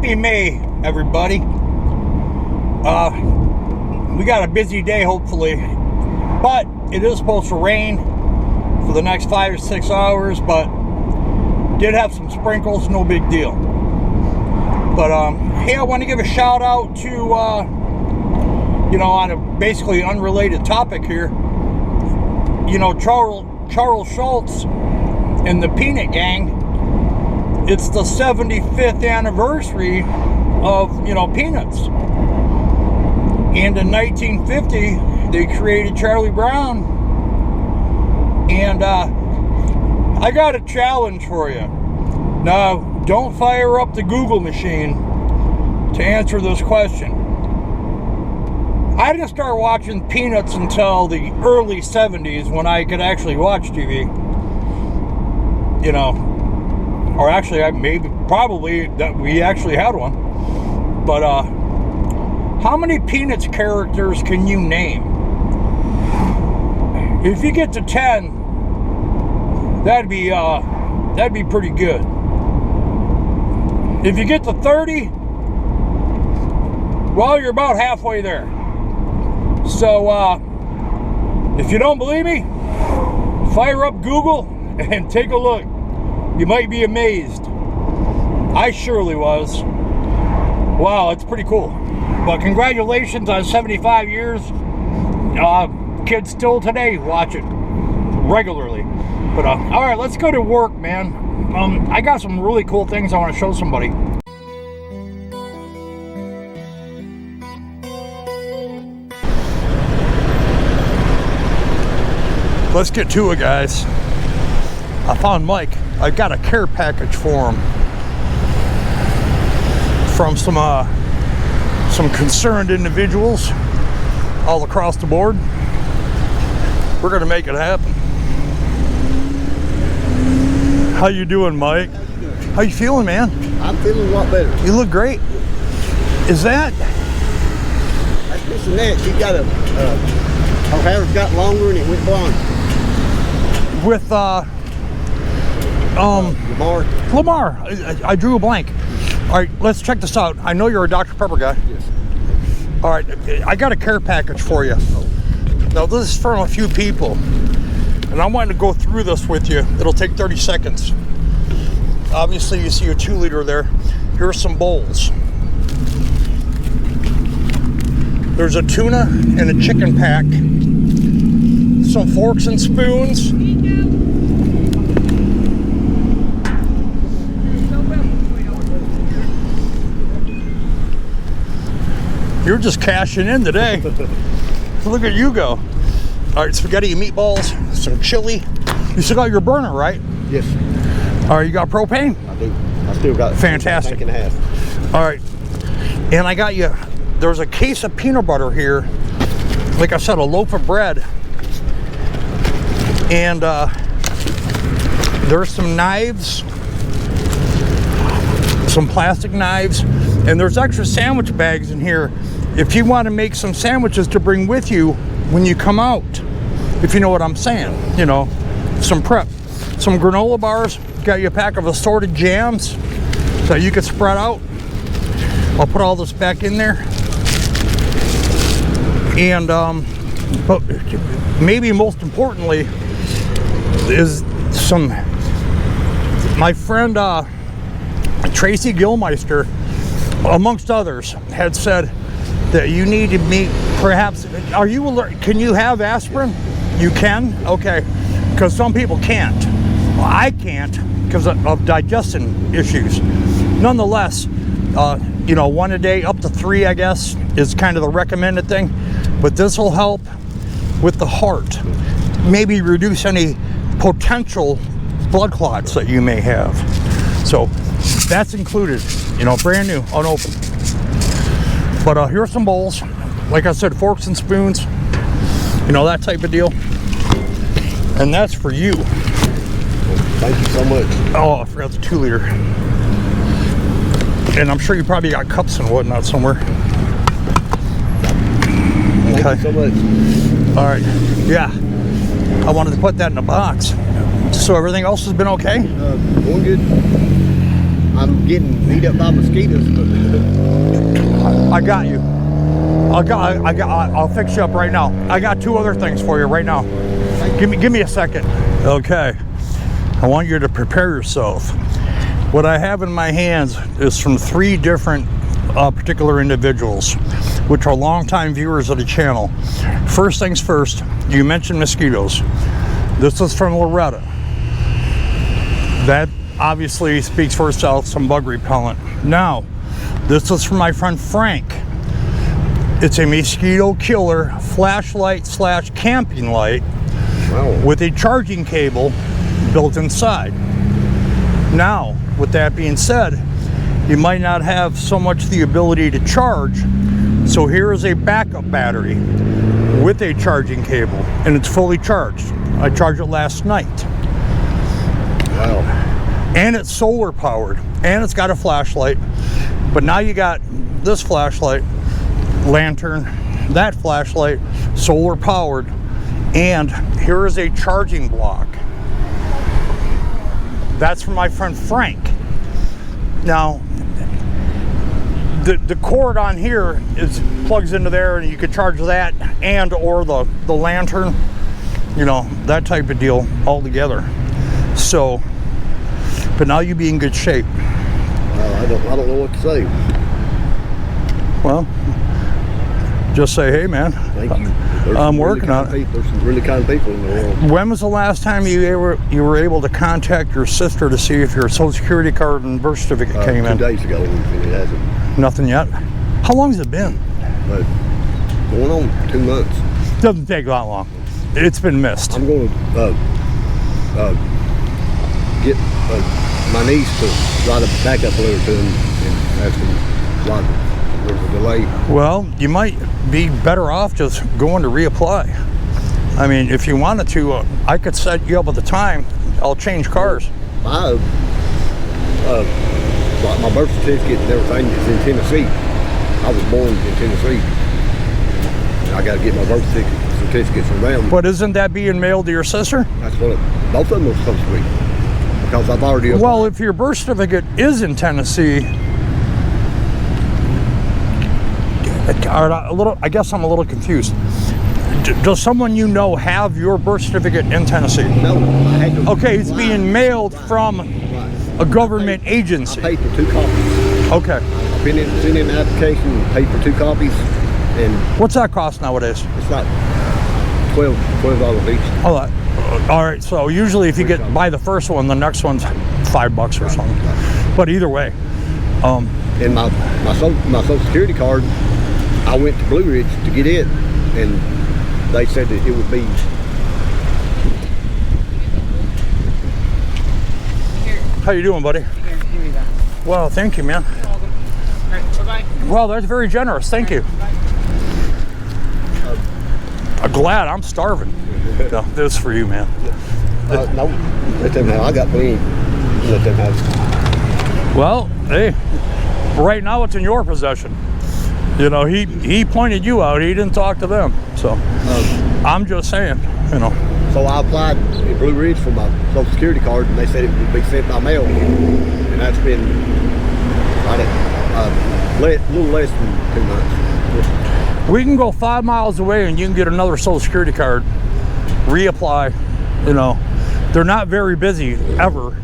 Happy May, everybody. We got a busy day, hopefully, but it is supposed to rain for the next 5 or 6 hours, but did have some sprinkles, no big deal. But hey, I want to give a shout out to you know, on a basically unrelated topic here, you know, Charles Schultz and the Peanut Gang. It's the 75th anniversary of, you know, Peanuts. And in 1950, they created Charlie Brown. And I got a challenge for you. Now, don't fire up the Google machine to answer this question. I didn't start watching Peanuts until the early 70s when I could actually watch TV. You know, or actually, probably that we actually had one. But how many Peanuts characters can you name? If you get to 10, that'd be pretty good. If you get to 30, well, you're about halfway there. So if you don't believe me, fire up Google and take a look. You might be amazed. I surely was. Wow, it's pretty cool. But congratulations on 75 years. Kids still today watch it regularly. But all right, let's go to work, man. I got some really cool things I want to show somebody. Let's get to it, guys. I found Mike. I got a care package for him from some concerned individuals all across the board. We're gonna make it happen. How you doing, Mike? How you feeling, man? I'm feeling a lot better. You look great. Is that? That's this and that. She got her hair got longer and it went blonde. With Lamar. I drew a blank. All right, let's check this out. I know you're a Dr. Pepper guy. Yes. All right, I got a care package for you. Now, this is from a few people, and I wanted to go through this with you. It'll take 30 seconds. Obviously, you see a 2-liter there. Here's some bowls. There's a tuna and a chicken pack. Some forks and spoons. You're just cashing in today. Look at you go. All right, spaghetti and meatballs, some chili. You still got your burner, right? Yes. All right, you got propane? I do. I still got fantastic. A tank and a half. All right, and I got you. There's a case of peanut butter here. Like I said, a loaf of bread. And there's some knives, some plastic knives, and there's extra sandwich bags in here if you want to make some sandwiches to bring with you when you come out, if you know what I'm saying. You know, some prep. Some granola bars, got you a pack of assorted jams that you could spread out. I'll put all this back in there. And but maybe most importantly is my friend Tracy Gilmeister, amongst others, had said that you need to meet, perhaps, are you allergic? Can you have aspirin? You can? Okay, because some people can't. Well, I can't because of digestion issues. Nonetheless, you know, 1 a day, up to 3, I guess, is kind of the recommended thing. But this will help with the heart. Maybe reduce any potential blood clots that you may have. So that's included, you know, brand new, unopened. But here's some bowls. Like I said, forks and spoons, you know, that type of deal. And that's for you. Thank you so much. Oh, I forgot the 2-liter. And I'm sure you probably got cups and whatnot somewhere. Okay. Thank you so much. All right. Yeah. I wanted to put that in a box. So everything else has been okay? Going good. I'm getting beat up by mosquitoes. I got you. I'll fix you up right now. I got 2 other things for you right now. Give me a second. Okay. I want you to prepare yourself. What I have in my hands is from 3 different particular individuals, which are longtime viewers of the channel. First things first, you mentioned mosquitoes. This is from Loretta. That obviously speaks for itself, some bug repellent. Now, this is from my friend Frank. It's a mosquito killer flashlight / camping light with a charging cable built inside. Now, with that being said, you might not have so much the ability to charge. So here is a backup battery with a charging cable, and it's fully charged. I charged it last night. Wow. And it's solar powered, and it's got a flashlight. But now you got this flashlight, lantern, that flashlight, solar powered, and here is a charging block. That's from my friend Frank. Now, the cord on here plugs into there, and you could charge that and or the lantern, you know, that type of deal all together. So, but now you be in good shape. I don't know what to say. Well, just say, hey man, Thank you. I'm working on it. There's some really kind people in the world. When was the last time you were able to contact your sister to see if your Social Security card and birth certificate came in? 2 days ago, and it hasn't. Nothing yet? How long has it been? But going on 2 months. Doesn't take that long. It's been missed. I'm going to get my niece to write a backup letter to him and ask him why there's a delay. Well, you might be better off just going to reapply. I mean, if you wanted to, I could set you up at the time. I'll change cars. My birth certificate and everything is in Tennessee. I was born in Tennessee. I got to get my birth certificate from them. But isn't that being mailed to your sister? That's what both of them are supposed to be. Because I've already applied. Well, if your birth certificate is in Tennessee, I guess I'm a little confused. Does someone you know have your birth certificate in Tennessee? No, I had to. Okay, it's being mailed from a government agency. I paid for 2 copies. Okay. I've been sent in an application and paid for 2 copies, and What's that cost nowadays? it's like $12 each. All right. So usually, if you buy the first one, the next one's $5 or something. But either way, And my Social Security card, I went to Blue Ridge to get it, and they said that it would be. how you doing, buddy? Here you go. Well, thank you, man. You're welcome. All right, bye-bye. Well, that's very generous. Thank you. I'm glad. I'm starving. No, this is for you, man. No, let them have. I got plenty. Let them have. Well, hey, right now it's in your possession. You know, he pointed you out. He didn't talk to them. So I'm just saying, you know. So I applied in Blue Ridge for my Social Security card, and they said it would be sent by mail, and that's been right at a little less than 2 months. We can go 5 miles away and you can get another Social Security card, reapply. You know, they're not very busy ever.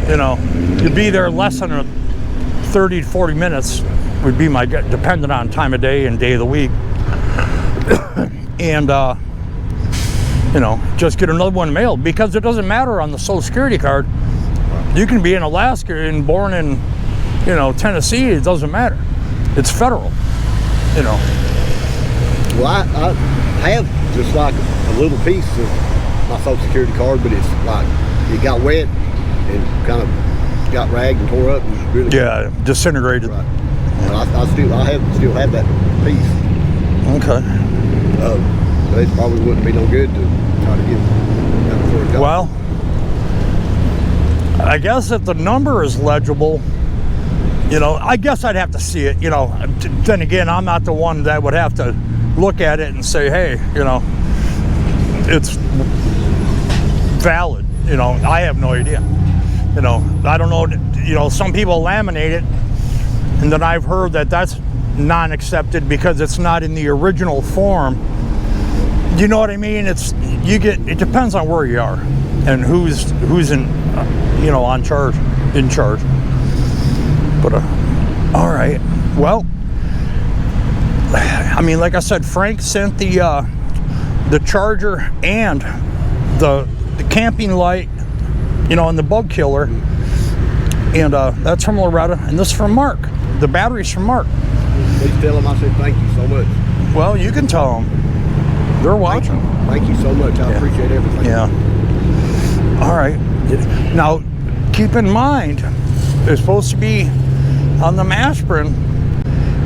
You know, you'd be there less than 30 to 40 minutes would be my guess, depending on time of day and day of the week. And you know, just get another one mailed, because it doesn't matter on the Social Security card. You can be in Alaska and born in, you know, Tennessee. It doesn't matter. It's federal. You know. Well, I have just like a little piece of my Social Security card, but it's like it got wet and kind of got ragged and tore up and really disintegrated. Right. And I still have that piece. Okay. But it probably wouldn't be no good to try to get that before it got. Well, I guess if the number is legible, you know, I guess I'd have to see it. You know, then again, I'm not the one that would have to look at it and say, hey, you know, it's valid. You know, I have no idea. You know, I don't know, you know, some people laminate it, and then I've heard that that's non-accepted because it's not in the original form. You know what I mean? It depends on where you are and who's in, you know, in charge. But all right, well, I mean, like I said, Frank sent the charger and the camping light, you know, and the bug killer, and that's from Loretta, and this is from Mark. The battery's from Mark. Please tell them I said thank you so much. Well, you can tell them. They're watching. Thank you so much. I appreciate everything. Yeah. All right. Now, keep in mind, it's supposed to be on the aspirin.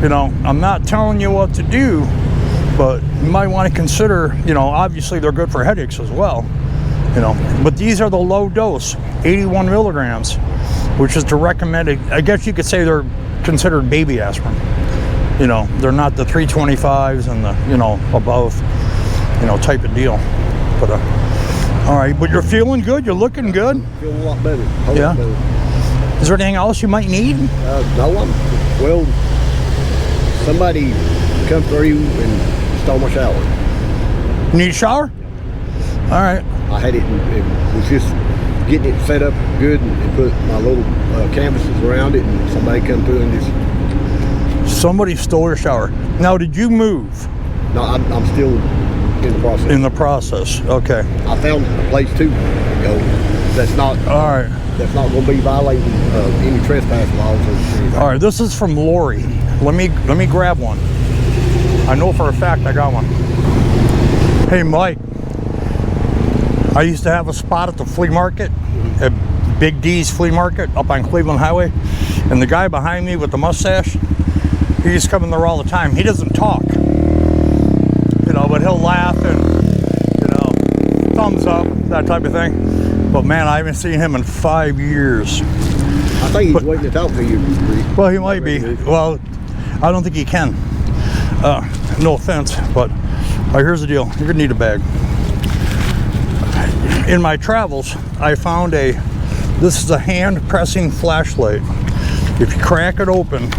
You know, I'm not telling you what to do, but you might want to consider, you know, obviously they're good for headaches as well. You know, but these are the low dose, 81 milligrams, which is the recommended. I guess you could say they're considered baby aspirin. You know, they're not the 325s and the, you know, above, you know, type of deal. But all right, but you're feeling good. You're looking good. Feeling a lot better. Yeah. Better. Is there anything else you might need? No, well, somebody come through and stole my shower. You need a shower? All right. I had it and was just getting it set up good and put my little canvases around it, and somebody come through and just... Somebody stole your shower. Now, did you move? No, I'm still in the process. In the process, okay. I found a place to go that's not... All right. That's not going to be violating any trespass laws or anything. All right, this is from Laurie. Let me grab one. I know for a fact I got one. Hey, Mike. I used to have a spot at the flea market, at Big D's flea market up on Cleveland Highway, and the guy behind me with the mustache, he used to come in there all the time. He doesn't talk, you know, but he'll laugh and, you know, thumbs up, that type of thing. But man, I haven't seen him in 5 years. I think he's waiting to talk to you. Well, he might be. Well, I don't think he can. No offense, but here's the deal. You're gonna need a bag. In my travels, I found this is a hand pressing flashlight. If you crack it open,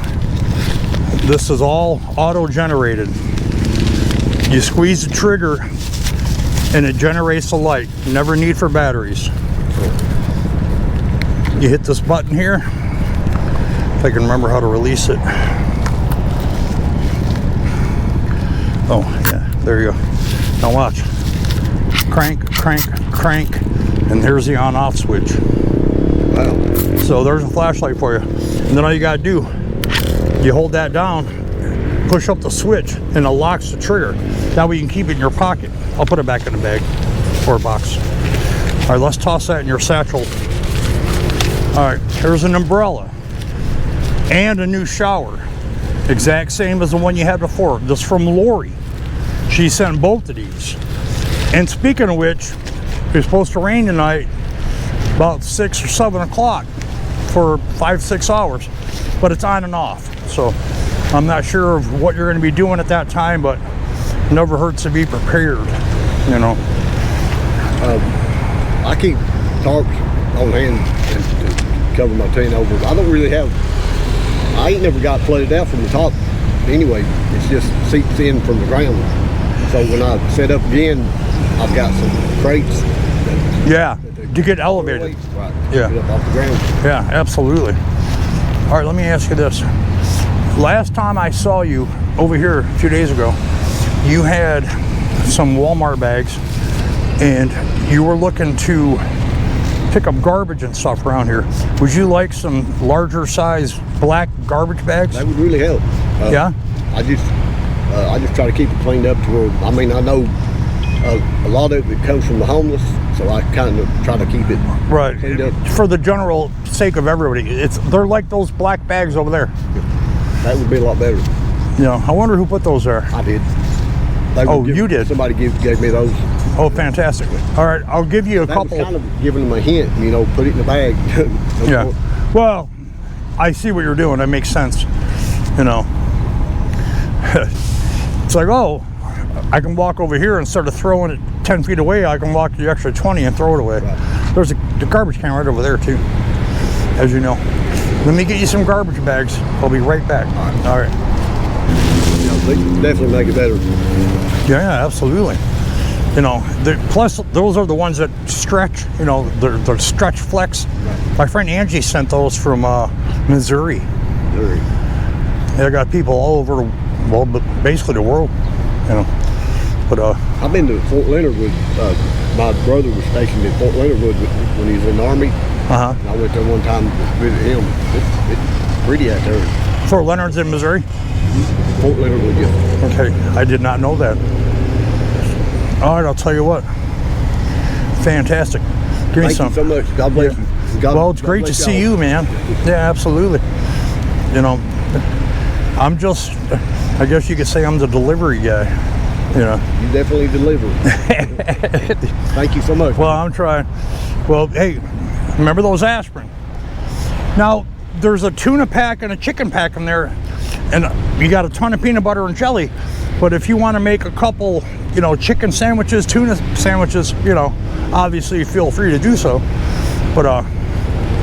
this is all auto generated. You squeeze the trigger and it generates a light. Never need for batteries. You hit this button here. If I can remember how to release it. Oh, yeah, there you go. Now watch. Crank, crank, crank, and there's the on-off switch. Wow. So there's a flashlight for you. And then all you gotta do, you hold that down, push up the switch, and it locks the trigger. That way you can keep it in your pocket. I'll put it back in the bag or a box. All right, let's toss that in your satchel. All right, here's an umbrella and a new shower. Exact same as the one you had before. This is from Laurie. She sent both of these. And speaking of which, it's supposed to rain tonight about 6 or 7 o'clock for 5-6 hours, but it's on and off. So I'm not sure of what you're going to be doing at that time, but it never hurts to be prepared, you know. I keep tarps on hand and cover my tent over. I don't really have, I ain't never got flooded out from the top anyway. It's just seeps in from the ground. So when I set up again, I've got some crates. Yeah, to get elevated. Right, yeah. Get up off the ground. Yeah, absolutely. All right, let me ask you this. Last time I saw you over here a few days ago, you had some Walmart bags and you were looking to pick up garbage and stuff around here. Would you like some larger size black garbage bags? That would really help. Yeah? I just try to keep it cleaned up to where, I mean, I know a lot of it comes from the homeless, so I kind of try to keep it right cleaned up. For the general sake of everybody. They're like those black bags over there. That would be a lot better. Yeah, I wonder who put those there. I did. You did? Somebody gave me those. Oh, fantastic. All right, I'll give you a couple. Was kind of giving them a hint, you know, put it in the bag. Yeah. Well, I see what you're doing. That makes sense. You know, it's like, oh, I can walk over here instead of throwing it 10 feet away. I can walk the extra 20 and throw it away. Right. There's the garbage can right over there too. as you know. Let me get you some garbage bags. I'll be right back. All right. Yeah, they can definitely make it better. Yeah, absolutely. You know, plus those are the ones that stretch. You know, they're stretch flex. Right. My friend Angie sent those from Missouri. Very. They got people all over, well, basically the world. You know, but I've been to Fort Leonard with my brother was stationed in Fort Leonard when he was in the Army. uh-huh. And I went there one time to visit him. It's pretty out there. Fort Leonard's in Missouri. Fort Leonard Wood, yeah. Okay, I did not know that. All right, I'll tell you what. Fantastic. Give me Thank some. you so much. God bless you. Well, it's great to see you, man. Yeah, absolutely. You know, I'm just, I guess you could say I'm the delivery guy. You know. You definitely deliver. Thank you so much. Well, I'm trying. Well, hey, remember those aspirin? Now, there's a tuna pack and a chicken pack in there, and you got a ton of peanut butter and jelly. But if you want to make a couple, you know, chicken sandwiches, tuna sandwiches, you know, obviously feel free to do so. But,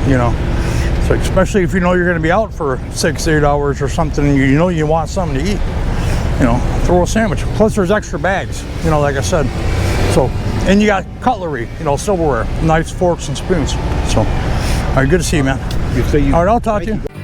you know, so especially if you know you're going to be out for 6 to 8 hours or something, and you know you want something to eat, you know, throw a sandwich. Plus there's extra bags, you know, like I said. So, and you got cutlery, you know, silverware, knives, forks, and spoons. So, all right, good to see you, man. Good to see you. All right, I'll talk to you.